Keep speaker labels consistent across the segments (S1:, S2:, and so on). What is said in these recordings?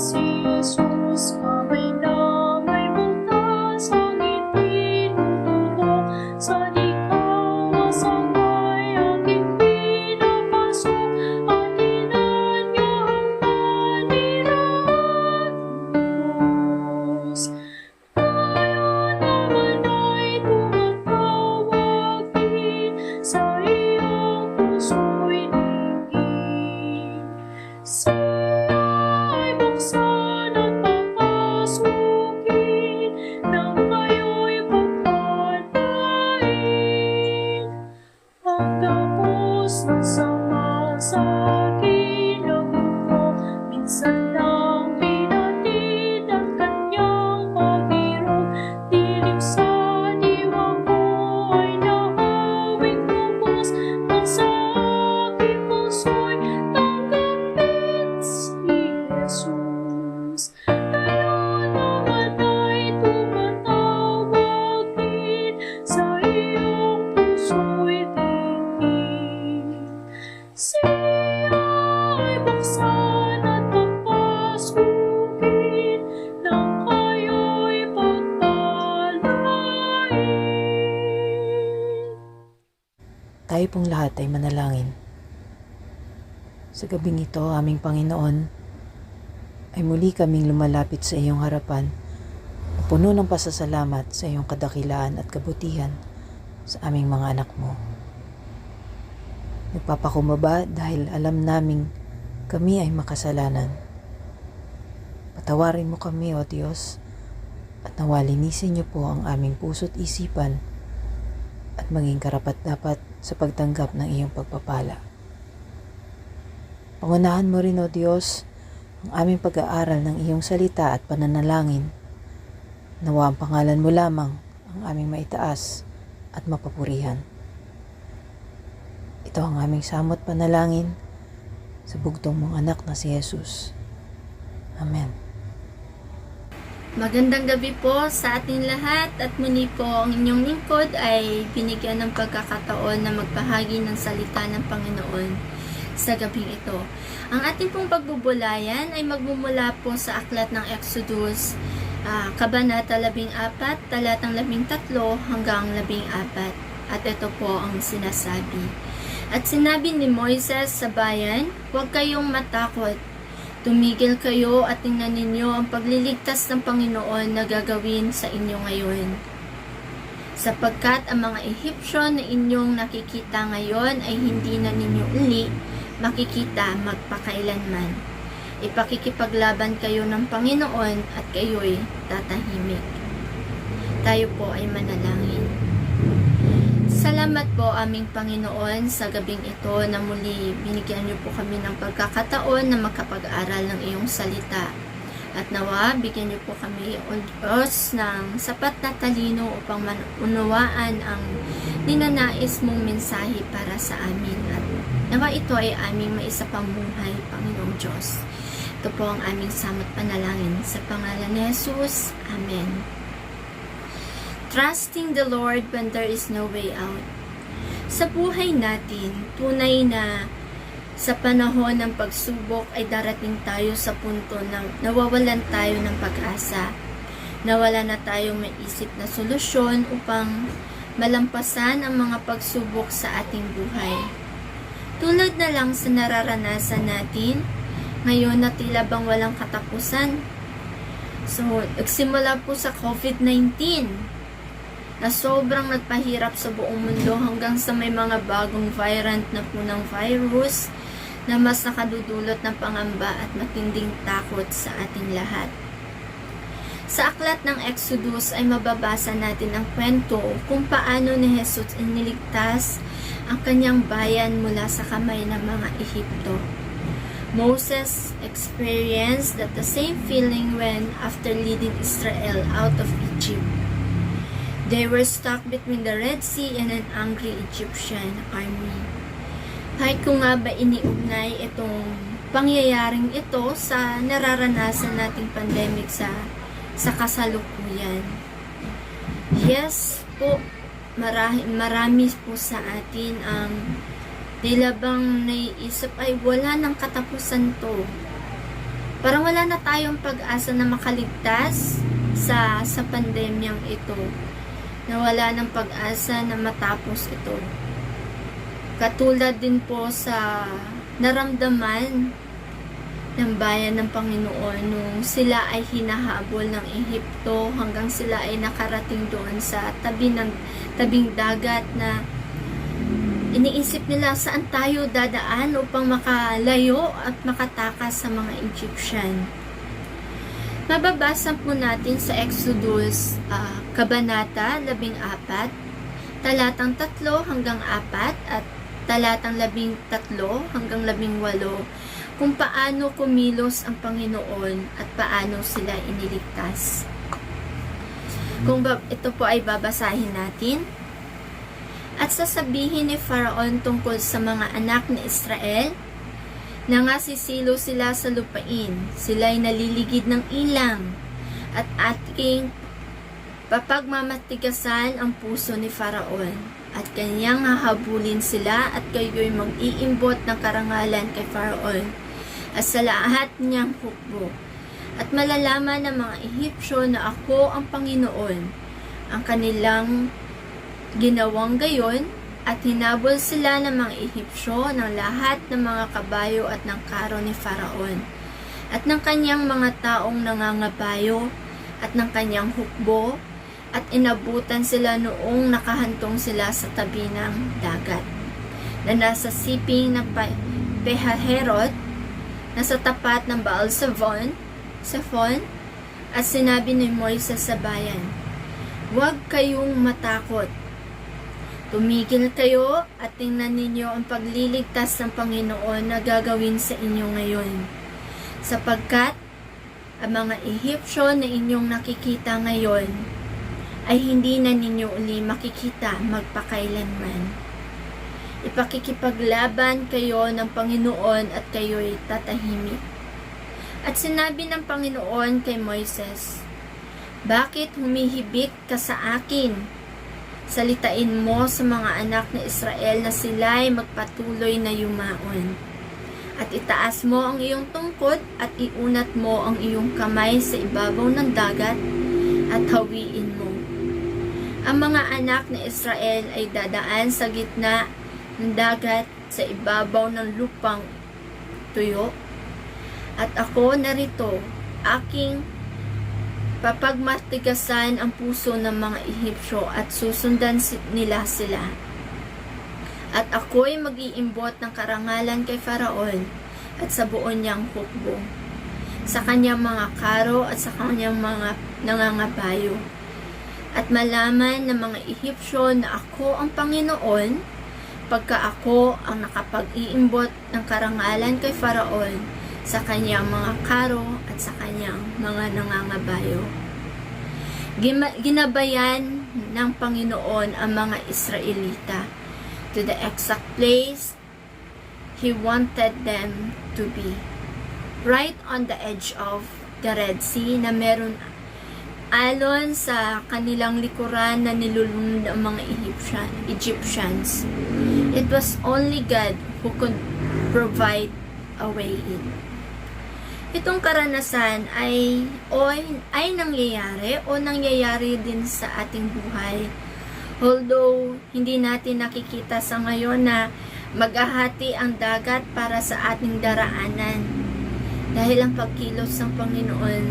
S1: si Jesus, kamay na may butas, langit pinututok, sa ikawasangay aking pinapasok, at ilan niya ang kanilang Diyos. Tayo naman ay tumatawag din, sa iyong puso'y dinggin. Siya'y buksan at papasukin, nang kayo'y pagpalain. Ang tapos ng sama sa akin, lagot ko, minsan lang pinatid ang kanyang pag-irog. Dilim sa diwa ko ay nahawing lubos, nang sa aking puso'y tanggapin si Jesus. Tayo naman ay tumatawag din, sa iyong puso'y dinggin. Siya'y buksan at papasukin, nang kayo'y pagpalain.
S2: Tayo pong lahat ay manalangin. Sa gabing ito, aming Panginoon, ay muli kaming lumalapit sa iyong harapan, na puno ng pasasalamat sa iyong kadakilaan at kabutihan sa aming mga anak mo. Nagpapakumbaba dahil alam naming kami ay makasalanan. Patawarin mo kami, O Diyos, at nawalinisin niyo po ang aming puso't isipan at maging karapat-dapat sa pagtanggap ng iyong pagpapala. Pangunahan mo rin, O Diyos, ang aming pag-aaral ng iyong salita at pananalangin. Nawa ang pangalan mo lamang ang aming maitaas at mapapurihan. Ito ang aming samot panalangin sa bugtong mong anak na si Jesus. Amen.
S3: Magandang gabi po sa ating lahat at muli po ang inyong lingkod ay binigyan ng pagkakataon na magbahagi ng salita ng Panginoon sa gabing ito. Ang ating pong pagbubulayan ay magmumula po sa aklat ng Exodus, Kabanata 14, talatang 13 hanggang 14. At ito po ang sinasabi. At sinabi ni Moises sa bayan, huwag kayong matakot. Tumigil kayo at tingnan ninyo ang pagliligtas ng Panginoon na gagawin sa inyo ngayon. Sapagkat ang mga Ehipsyo na inyong nakikita ngayon ay hindi na ninyo uli makikita magpakailanman. Ipakikipaglaban kayo ng Panginoon at kayo'y tatahimik. Tayo po ay manalangin. Salamat po aming Panginoon sa gabing ito na muli binigyan niyo po kami ng pagkakataon na makapag-aral ng iyong salita. At nawa, bigyan niyo po kami, O Diyos, ng sapat na talino upang unawaan ang ninanais mong mensahe para sa amin. At nawa ito ay aming maisapamuhay, Panginoong Diyos. Ito po ang aming samot panalangin sa pangalan ni Jesus. Amen. Trusting the Lord when there is no way out. Sa buhay natin, tunay na sa panahon ng pagsubok ay darating tayo sa punto ng nawawalan tayo ng pag-asa. Nawala na tayong maisip na solusyon upang malampasan ang mga pagsubok sa ating buhay. Tulad na lang sa nararanasan natin, ngayon na tila bang walang katapusan. So, nagsimula po sa COVID-19 na sobrang nagpahirap sa buong mundo hanggang sa may mga bagong variant na po ng virus na mas nakadudulot ng pangamba at matinding takot sa ating lahat. Sa aklat ng Exodus ay mababasa natin ang kwento kung paano ni Jesus iniligtas ang kanyang bayan mula sa kamay ng mga Ehipto. Moses experienced that the same feeling when after leading Israel out of Egypt. They were stuck between the Red Sea and an angry Egyptian army. Kahit kung nga ba iniugnay itong pangyayaring ito sa nararanasan nating pandemic sa kasalukuyan. Yes po, marami po sa atin ang tila bang naiisip ay wala ng katapusan to. Parang wala na tayong pag-asa na makaligtas sa pandemyang ito. Na wala ng pag-asa na matapos ito. Katulad din po sa naramdaman ng bayan ng Panginoon nung sila ay hinahabol ng Ehipto hanggang sila ay nakarating doon sa tabing dagat na iniisip nila saan tayo dadaan upang makalayo at makatakas sa mga Egyptian. Mababasa po natin sa Exodus Kabanata 14, talatang 3 hanggang 4 at talatang 13 hanggang 18 kung paano kumilos ang Panginoon at paano sila iniligtas. Ito po ay babasahin natin. At sasabihin ni Faraon tungkol sa mga anak ni Israel na ngasisilo sila sa lupain, sila'y naliligid ng ilang at ating papagmamatigasan ang puso ni Faraon at kanyang hahabulin sila at kayo'y mag-iimbot ng karangalan kay Faraon at sa lahat niyang hukbo. At malalaman ng mga Ehipsyo na ako ang Panginoon. Ang kanilang ginawang gayon at hinabol sila ng mga Ehipsyo ng lahat ng mga kabayo at ng karo ni Faraon at ng kanyang mga taong nangangabayo at ng kanyang hukbo at inabutan sila noong nakahantong sila sa tabi ng dagat na nasa siping ng Pehaherot na sa tapat ng Baal-Zephon at sinabi ni Moises sa bayan, huwag kayong matakot. Tumigil kayo at tingnan ninyo ang pagliligtas ng Panginoon na gagawin sa inyo ngayon. Sapagkat ang mga Ehipsyo na inyong nakikita ngayon ay hindi na ninyo uli makikita magpakailanman. Ipakikipaglaban kayo ng Panginoon at kayo'y tatahimik. At sinabi ng Panginoon kay Moises, bakit humihibik ka sa akin? Salitain mo sa mga anak ni Israel na sila'y magpatuloy na yumaon. At itaas mo ang iyong tungkod at iunat mo ang iyong kamay sa ibabaw ng dagat at hawiin mo. Ang mga anak ni Israel ay dadaan sa gitna ng dagat sa ibabaw ng lupang tuyo. At ako narito, aking papagmatigasan ang puso ng mga Ehipsyo at susundan nila sila. At ako'y mag-iimbot ng karangalan kay Faraon at sa buo niyang hukbo, sa kanyang mga karo at sa kanyang mga nangangabayo. At malaman ng mga Ehipsyo na ako ang Panginoon, pagka ako ang nakapag-iimbot ng karangalan kay Faraon sa kanyang mga karo at sa kanyang mga nangangabayo. Ginabayan ng Panginoon ang mga Israelita to the exact place He wanted them to be. Right on the edge of the Red Sea na meron alon sa kanilang likuran na nilulunod ang mga Egyptians. It was only God who could provide a way in. Itong karanasan ay nangyayari din sa ating buhay. Although hindi natin nakikita sa ngayon na maghahati ang dagat para sa ating daraanan. Dahil ang pagkilos ng Panginoon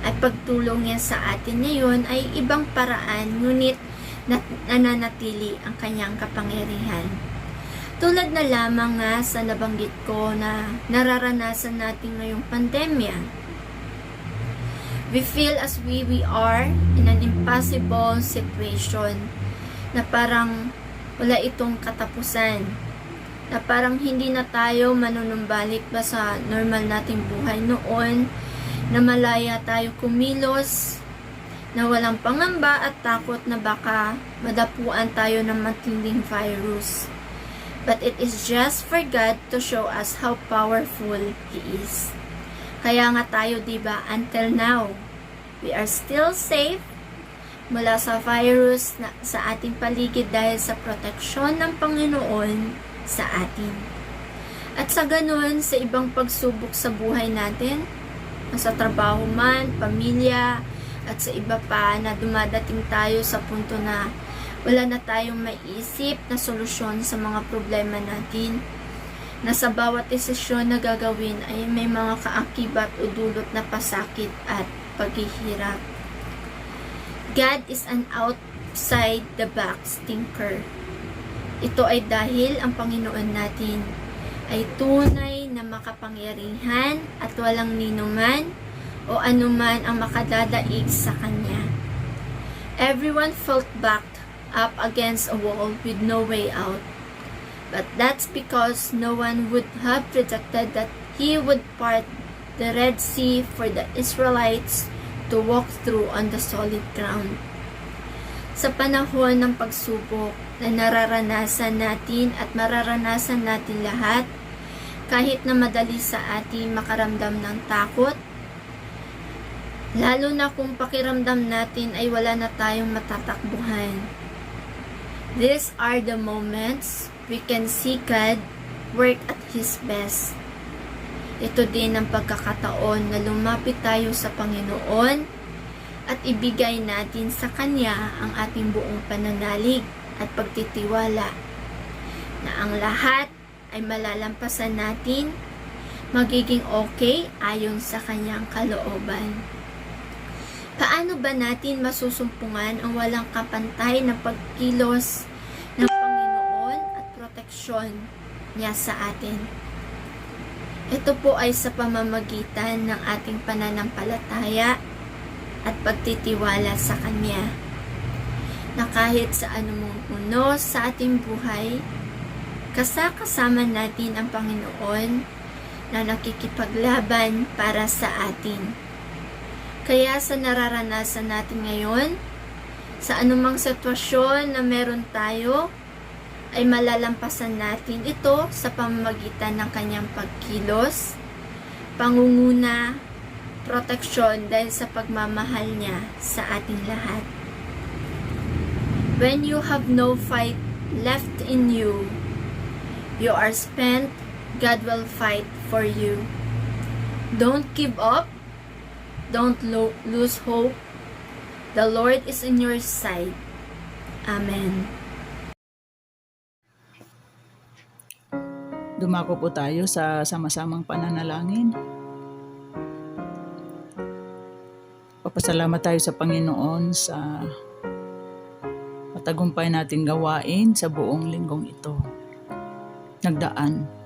S3: at pagtulong niya sa atin ngayon ay ibang paraan, ngunit nananatili ang kanyang kapangyarihan. Tulad na lamang nga sa nabanggit ko na nararanasan natin ngayong pandemya. We feel as we are in an impossible situation na parang wala itong katapusan. Na parang hindi na tayo manunumbalik ba sa normal nating buhay noon, na malaya tayo kumilos, na walang pangamba at takot na baka madapuan tayo ng matinding virus. But it is just for God to show us how powerful He is. Kaya nga tayo, diba, until now, we are still safe mula sa virus na sa ating paligid dahil sa proteksyon ng Panginoon sa atin. At sa ganun, sa ibang pagsubok sa buhay natin, sa trabaho man, pamilya, at sa iba pa na dumadating tayo sa punto na wala na tayong maiisip na solusyon sa mga problema natin, na sa bawat desisyon na gagawin ay may mga kaakibat o dulot na pasakit at paghihirap. God is an outside the box thinker. Ito ay dahil ang Panginoon natin ay tunay na makapangyarihan at walang ninuman o anuman ang makadadaig sa Kanya. Everyone felt backed up against a wall with no way out. But that's because no one would have predicted that He would part the Red Sea for the Israelites to walk through on the solid ground. Sa panahon ng pagsubok na nararanasan natin at mararanasan natin lahat, kahit na madali sa atin makaramdam ng takot, lalo na kung pakiramdam natin ay wala na tayong matatakbuhan. These are the moments we can see God work at His best. Ito din ang pagkakataon na lumapit tayo sa Panginoon at ibigay natin sa Kanya ang ating buong pananalig at pagtitiwala na ang lahat ay malalampasan natin, magiging okay ayon sa Kanyang kalooban. Paano ba natin masusumpungan ang walang kapantay na pagkilos ng Panginoon at proteksyon niya sa atin? Ito po ay sa pamamagitan ng ating pananampalataya at pagtitiwala sa Kanya, na kahit sa anumang unos sa ating buhay, kasama natin ang Panginoon na nakikipaglaban para sa atin. Kaya sa nararanasan natin ngayon, sa anumang sitwasyon na meron tayo, ay malalampasan natin ito sa pamamagitan ng Kanyang pagkilos, pangunguna, proteksyon dahil sa pagmamahal niya sa ating lahat. When you have no fight left in you, you are spent, God will fight for you. Don't give up. Don't lose hope. The Lord is in your side. Amen.
S4: Dumako po tayo sa sama-samang pananalangin. Papasalamat tayo sa Panginoon sa matagumpay nating gawain sa buong linggong ito. Nagdaan.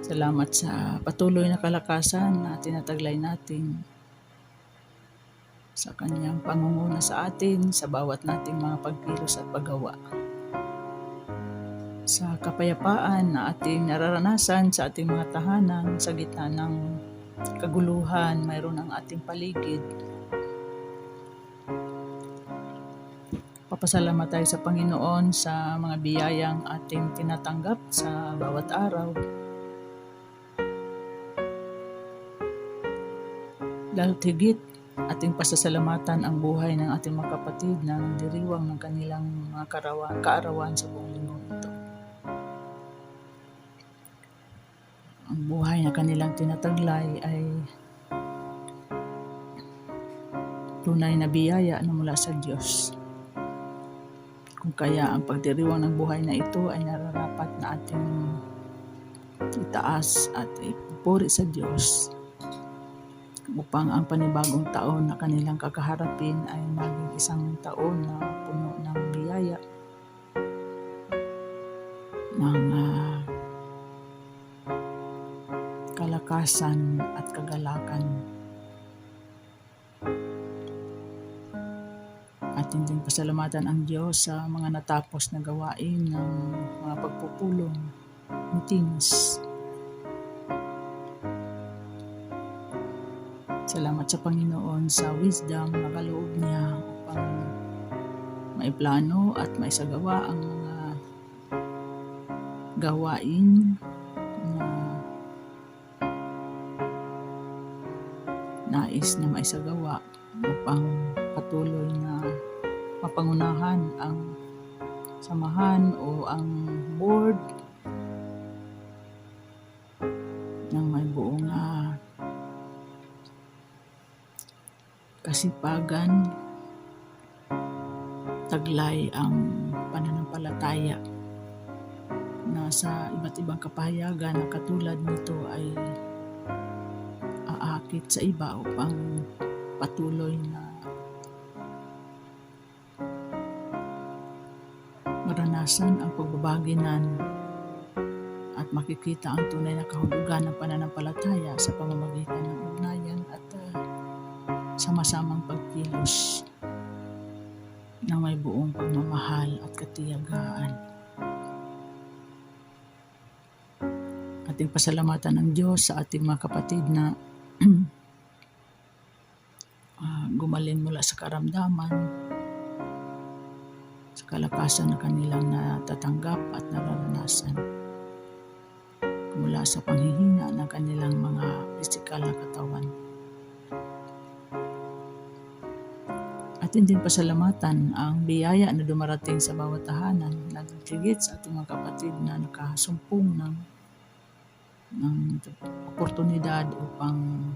S4: Salamat sa patuloy na kalakasan na tinataglay natin sa Kanyang pangunguna sa atin sa bawat nating mga pagkilos at paggawa. Sa kapayapaan na ating nararanasan sa ating mga tahanan sa gitna ng kaguluhan mayroon ang ating paligid. Papasalamat tayo sa Panginoon sa mga biyayang ating tinatanggap sa bawat araw. Lalo't higit, ating pasasalamatan ang buhay ng ating mga kapatid na nagdiriwang ng kanilang mga kaarawan sa buong linggong ito. Ang buhay na kanilang tinataglay ay tunay na biyaya na mula sa Diyos. Kung kaya ang pagdiriwang ng buhay na ito ay nararapat na ating itaas at ipupuri sa Diyos upang ang panibagong taon na kanilang kakaharapin ay maging isang taon na puno ng biyaya, ng kalakasan at kagalakan. Atin din pasalamatan ang Diyos sa mga natapos na gawain ng mga pagpupulong, meetings. Salamat sa Panginoon sa wisdom na kaloob niya upang maiplano at maisagawa ang mga gawain na nais na maisagawa upang patuloy na mapangunahan ang samahan o ang board kasipagan, taglay ang pananampalataya na sa iba't ibang kapahayagan na katulad nito ay aakit sa iba upang patuloy na maranasan ang pagbabaginan at makikita ang tunay na kahulugan ng pananampalataya sa pamamagitan ng ugnayan at sama-samang pagkilos na may buong pagmamahal at katiyagaan. Ating pasalamatan ng Diyos sa ating mga kapatid na gumaling mula sa karamdaman, sa kalakasan na kanilang natatanggap at nararanasan, mula sa panghihina ng kanilang mga pisikal na katawan. Atin din pasalamatan ang biyaya na dumarating sa bawat tahanan, nagtigit sa ating mga kapatid na nakasumpong ng oportunidad upang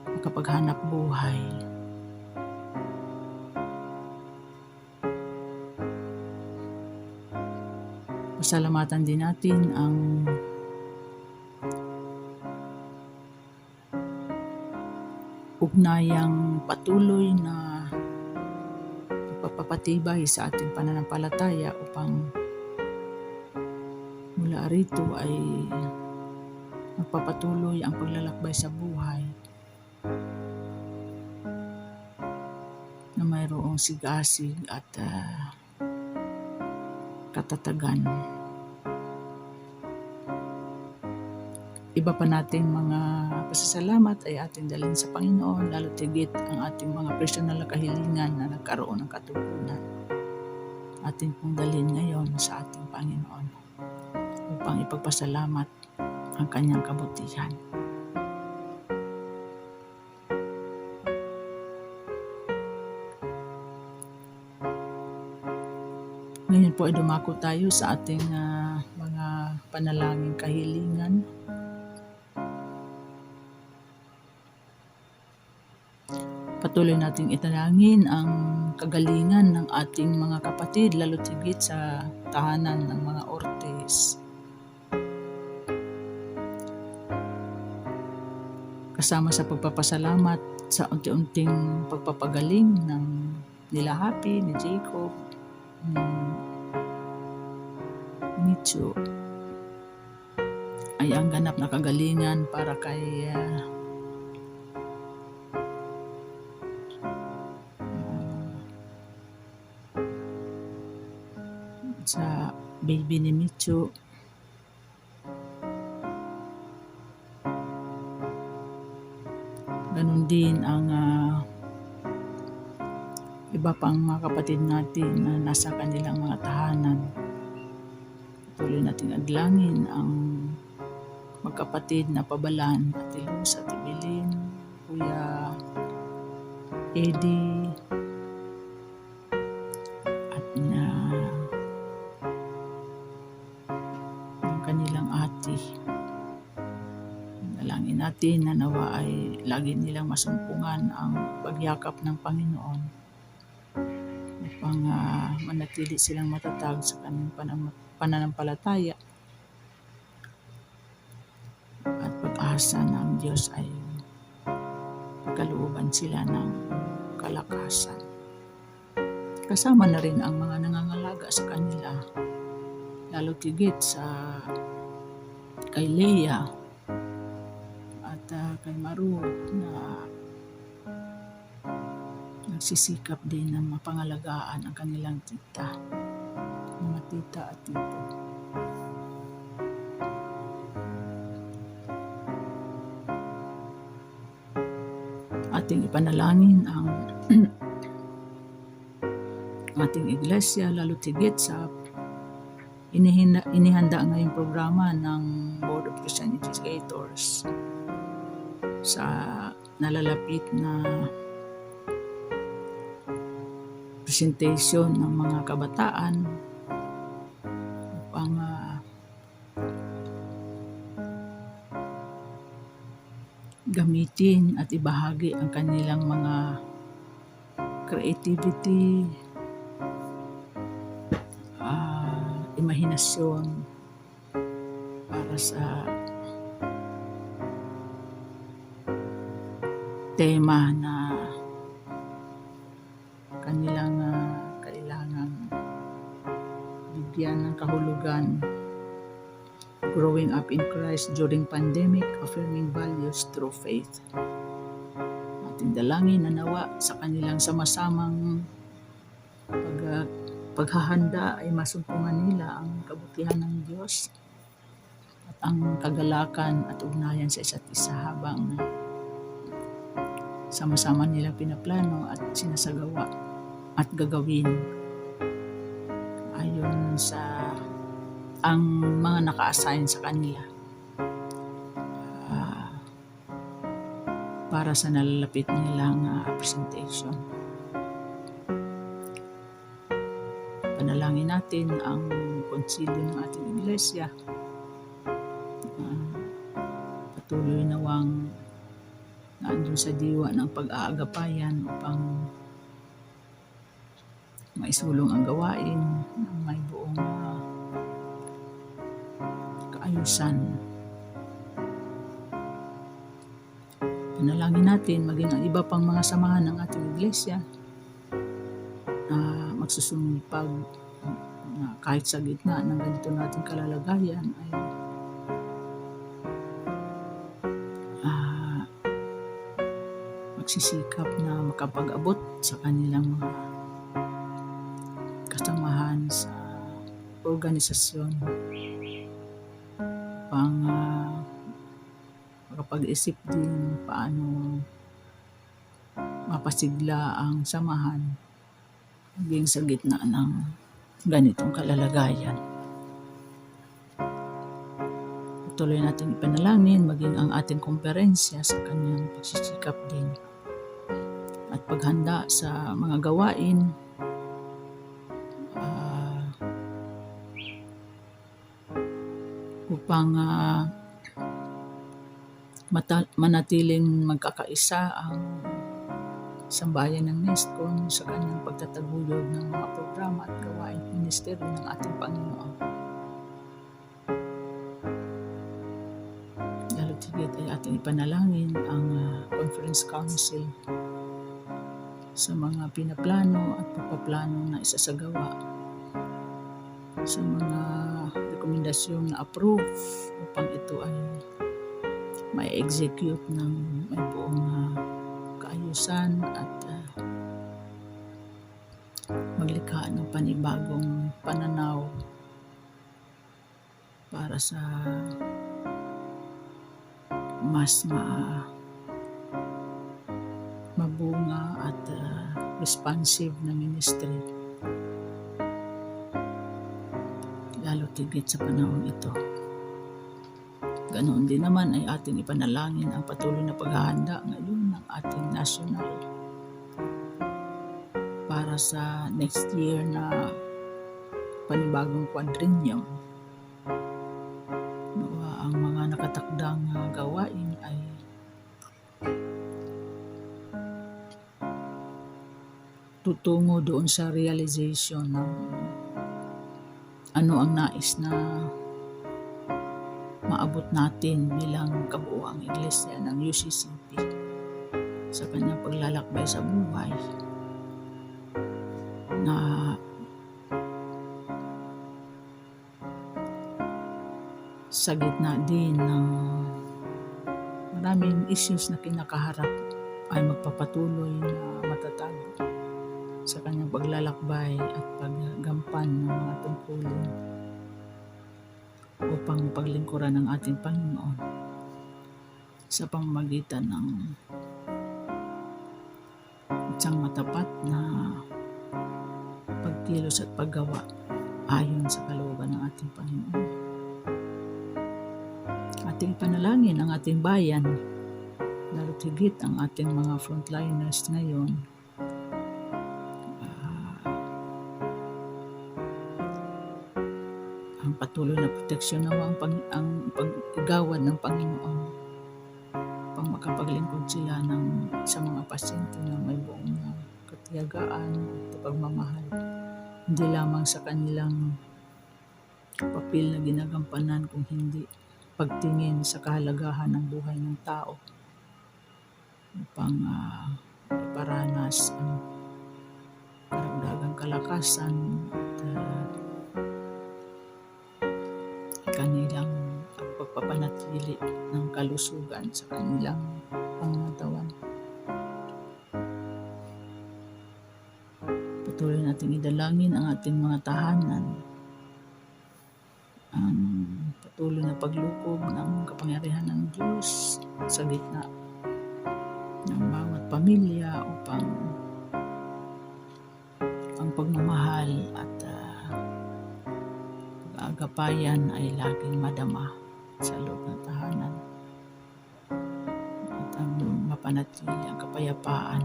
S4: makapaghanap buhay. Pasalamatan din natin ang ugnayang patuloy na pagpapatibay sa ating pananampalataya upang mula rito ay magpapatuloy ang paglalakbay sa buhay na mayroong sigasig at katatagan. Iba pa nating mga pasasalamat ay ating dalhin sa Panginoon, lalo tigit ang ating mga personal na kahilingan na nagkaroon ng katugunan. Ating pong dalhin ngayon sa ating Panginoon upang ipagpasalamat ang kanyang kabutihan. Ngayon po ay dumako tayo sa ating mga panalangin kahilingan. Patuloy nating itanangin ang kagalingan ng ating mga kapatid, lalo tigit sa tahanan ng mga Ortiz. Kasama sa pagpapasalamat sa unti-unting pagpapagaling ng nila Happy, ni Jacob, ni Micho, ay ang ganap na kagalingan para kay sa baby ni Micho. Ganun din ang iba pang mga kapatid natin na nasa kanilang mga tahanan. Patuloy nating adlangin ang magkapatid na Pabalan, Ate Luz, Ate Bilin, Kuya Eddie, at ang kanilang ate. Dalangin natin na nawa ay lagi nilang masumpungan ang pagyakap ng Panginoon upang manatili silang matatag sa kanilang pananampalataya at pag-asa na ang Diyos ay pagkalooban sila ng kalakasan. Kasama na rin ang mga nangangalaga sa kanila, lalo tigit sa kay Leia at kay Maru na nagsisikap din na mapangalagaan ang kanilang tita, mga tita at tito. Ating ipanalangin ang ating iglesia, lalo tigit sa inihanda ngayong programa ng Board of Christian Educators sa nalalapit na presentation ng mga kabataan upang gamitin at ibahagi ang kanilang mga creativity, imahinasyon para sa tema na kanilang kailangan bigyan ng kahulugan. Growing up in Christ during pandemic, affirming values through faith. Ating dalangin na nawa sa kanilang sama-samang paghahanda ay masumpungan nila ang kabutihan ng Diyos at ang kagalakan at ugnayan sa isa't isa habang sama-sama nilang pinaplano at sinasagawa at gagawin ayon sa ang mga naka-assign sa kanila para sa nalalapit nilang presentation. Panalangin natin ang konsilyo ng ating iglesia. Patuloy nawang naandun sa diwa ng pag-aagapayan upang maisulong ang gawain ng may buong kaayusan. Panalangin natin maging ang iba pang mga samahan ng ating iglesia na magsusumipag na kahit sa gitna ng ganito nating kalalagayan ay magsisikap na makapag-abot sa kanilang mga kasamahan sa organisasyon pang makapag-isip din paano mapasigla ang samahan hanggang sa gitna ng ganitong kalalagayan. Patuloy natin ipanalangin maging ang ating komperensya sa kanyang pagsisikap din at paghanda sa mga gawain upang manatiling magkakaisa ang sambayan ng Nescon sa kanyang pagtataguyod ng mga programa at gawain ministeryo ng ating Panginoon. Lalo't higit ay ating ipanalangin ang Conference Council sa mga pinaplano at pagpaplano na isasagawa sa mga rekomendasyong na approve upang ito ay may execute ng may buong kaayusan at maglikha ng panibagong pananaw para sa mas mabunga at responsive na ministry, lalo tigit sa panahon ito. Ganoon din naman ay ating ipanalangin ang patuloy na paghahanda ngayon ng ating national para sa next year na panibagong quadrennium. Nawa ang mga nakatakdang gawain ay tutungo doon sa realization ng ano ang nais na maabot natin bilang kabuuang iglesia ng UCCP sa kanyang paglalakbay sa buhay na sa gitna din ng maraming issues na kinakaharap ay magpapatuloy na matatag sa kanyang paglalakbay at paggampan ng mga tungkulin upang paglingkuran ng ating Panginoon sa pamamagitan ng isang matapat na pagkilos at paggawa ayon sa kalooban ng ating Panginoon. Ating panalangin ang ating bayan, lalo't higit ang ating mga frontliners ngayon. Ang patuloy na proteksyon nawa ang pag-igawad ng Panginoon pang makapaglingkod sila sa mga pasyente na may buong katiyagaan at pagmamahal. Hindi lamang sa kanilang papel na ginagampanan, kung hindi pagtingin sa kahalagahan ng buhay ng tao upang iparanas ang karagdagang kalakasan at kanilang pagpapanatili ng kalusugan sa kanilang pangangatawan. Patuloy nating idalangin ang ating mga tahanan, ang patuloy na paglukob ng kapangyarihan ng Diyos sa gitna ng bawat pamilya upang ang pagmamahal at pag-aagapayan ay laging madama sa loob ng tahanan at ang mapanatili ang kapayapaan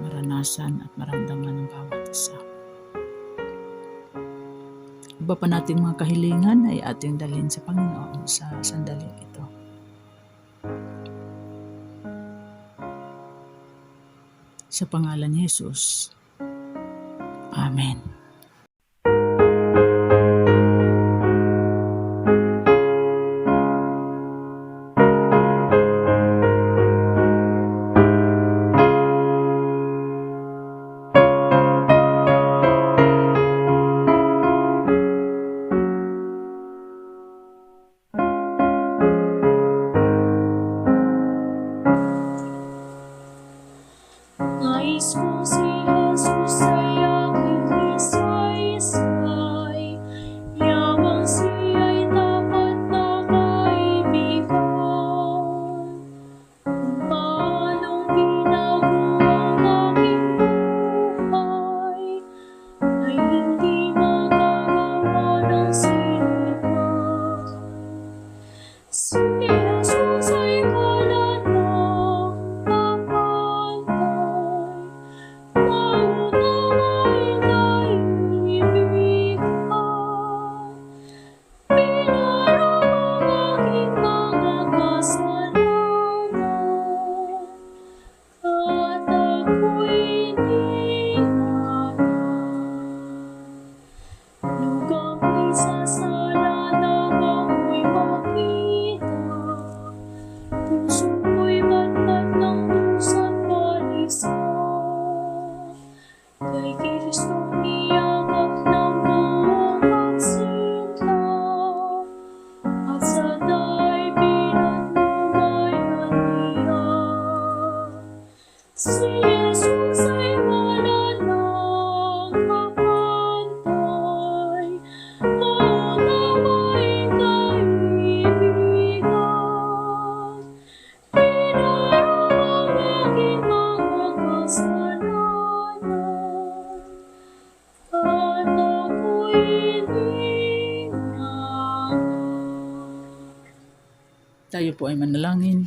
S4: maranasan at maramdaman ng bawat isa. Iba pa nating mga kahilingan ay ating dalhin sa Panginoon sa sandaling ito. Sa pangalan ni Jesus. Amen.
S1: Nais ko si Jesus ay aking isaysay, yamang siya'y tapat na kaibigan. Kung paanong ginagawang aking buhay, ay hindi magagawa ng sinuman. Si Jesus ay kalat ng kapantay, maunawain kaibigan. Pinarong ang aking mga kasalanan, at ako'y inihanan. Lugang isasala nang ako'y makita, puso ko'y batbat ng dusa't balisan. Kay Kristong niyakap ng buong pagsinta, at sa daay pinatnubayan niya. Si Jesus ay wala ng kapantay, maunawain kaibigan. Pinarong ang aking mga kasalanan, at ako'y inihanan.
S4: Tayo po ay manalangin.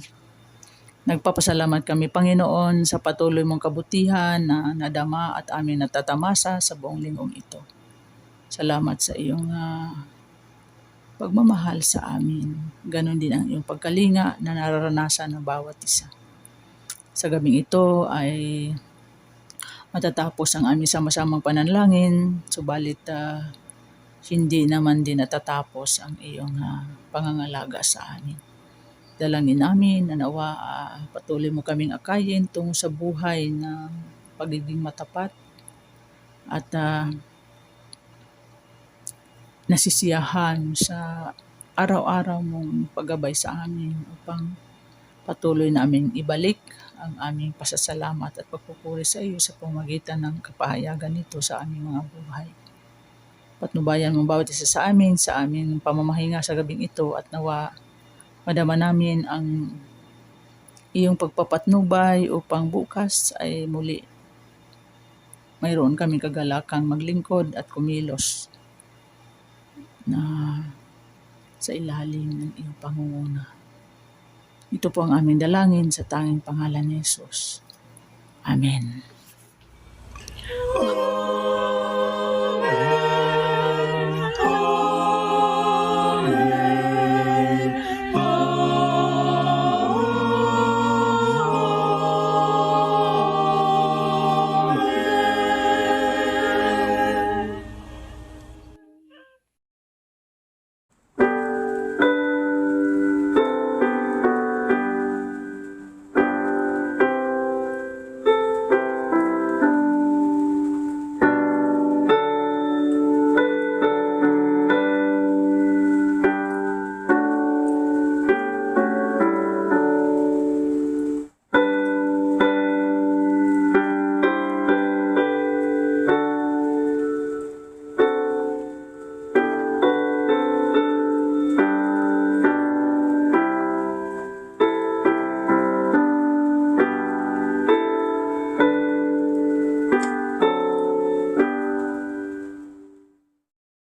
S4: Nagpapasalamat kami, Panginoon, sa patuloy mong kabutihan na nadama at aming natatamasa sa buong linggong ito. Salamat sa iyong pagmamahal sa amin. Ganon din ang iyong pagkalinga na nararanasan ng bawat isa. Sa gabing ito ay matatapos ang aming sama-samang pananalangin, subalit hindi naman din natatapos ang iyong pangangalaga sa amin. Dalangin namin na nawa patuloy mo kaming akayin tungo sa buhay na pagiging matapat at nasisiyahan sa araw-araw mong paggabay sa amin upang patuloy namin ibalik ang aming pasasalamat at pagpupuri sa iyo sa pamamagitan ng kapahayagan nito sa aming mga buhay. Patnubayan mo bawat isa sa aming pamamahinga sa gabing ito at nawa madama namin ang iyong pagpapatnubay upang bukas ay muli mayroon kaming kagalakang maglingkod at kumilos na sa ilalim ng iyong pangunguna. Ito po ang aming dalangin sa tanging pangalan ni Jesus. Amen.